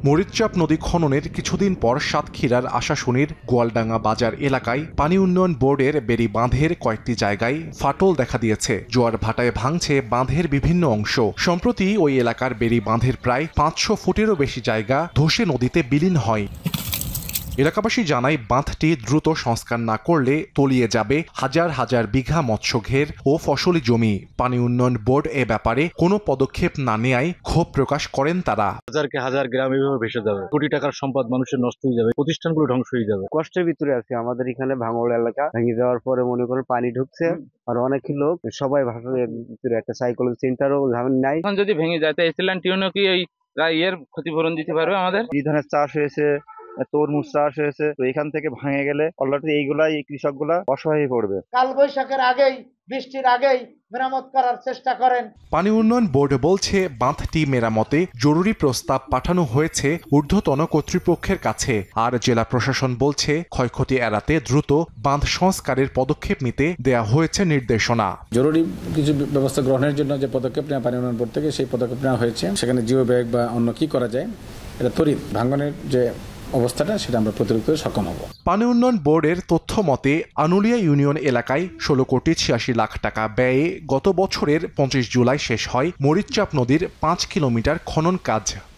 মরিচচাপ নদী খননের কিছুদিন পর সাতক্ষীরার আশাশুনির গোয়ালডাঙ্গা বাজার এলাকায় পানি উন্নয়ন বোর্ডের বেড়ি বাঁধের কয়েকটি জায়গায় ফাটল দেখা দিয়েছে। জোয়ার ভাটায় ভাঙছে বাঁধের বিভিন্ন অংশ। সম্প্রতি ওই এলাকার বেড়ি বাঁধের প্রায় 500 ফুটেরও বেশি জায়গা ধসে নদীতে বিলীন হয়। এলাকাবাসী জানায়, বাঁধটি দ্রুত সংস্কার না করলে তলিয়ে যাবে হাজার হাজার বিঘা মৎস্যঘের ও ফসলি জমি। পানি উন্নয়ন বোর্ড এ ব্যাপারে কোনো পদক্ষেপ না নেয়ায় ক্ষোভ প্রকাশ করেন তারা। হাজারকে হাজার গ্রাম এভাবে ভেসে যাবে, কোটি টাকার সম্পদ মানুষের নষ্ট হয়ে যাবে, প্রতিষ্ঠানগুলো ধ্বংস হয়ে যাবে। কষ্টের ভিতরে আছে। আমাদের এখানে ভাঙড় এলাকা ভেঙে যাওয়ার পরে মনে করেন পানি ঢুকছে, আর অনেক লোক সবাই ভাষার ভিতরে একটা সাইকোলজি সেন্টারও ঝামেলা নাই। এখন যদি ভেঙে যায় তাই এসিল্যান্ড টিউনও কি এই এর ক্ষতিপূরণ দিতে পারবে আমাদের? এই ধরনের চাষ হয়েছে, তরমুজ চাষ হয়েছে, তো এখান থেকে ভেঙে গেলে অলরেডি এইগুলাই কৃষকগুলা অসহায় হয়ে পড়বে। কাল বৈশাখের আগেই, বৃষ্টির আগেই মেরামত করার চেষ্টা করেন। পানি উন্নয়ন বোর্ড বলছে, বাঁধটি মেরামতে জরুরি প্রস্তাব পাঠানো হয়েছে ঊর্ধ্বতন কর্তৃপক্ষের কাছে। আর জেলা প্রশাসন বলছে, ক্ষয়ক্ষতি এড়াতে দ্রুত বাঁধ সংস্কারের পদক্ষেপ নিতে দেয়া হয়েছে নির্দেশনা। জরুরি কিছু ব্যবস্থা গ্রহণের জন্য যে পদক্ষেপ নেওয়া পানি উন্নয়ন বোর্ড থেকে, সেই পদক্ষেপ নেওয়া হয়েছে। সেখানে জিও ব্যাগ বা অন্য কি করা যায়, এটা তড়িৎ ভাঙনের যে অবস্থাটা সেটা আমরা প্রতিরোধ করে সক্ষম হব। পানি উন্নয়ন বোর্ডের তথ্য মতে, আনুলিয়া ইউনিয়ন এলাকায় 16 কোটি 86 লাখ টাকা ব্যয়ে গত বছরের 25 জুলাই শেষ হয় মরিচচাপ নদীর 5 কিলোমিটার খনন কাজ।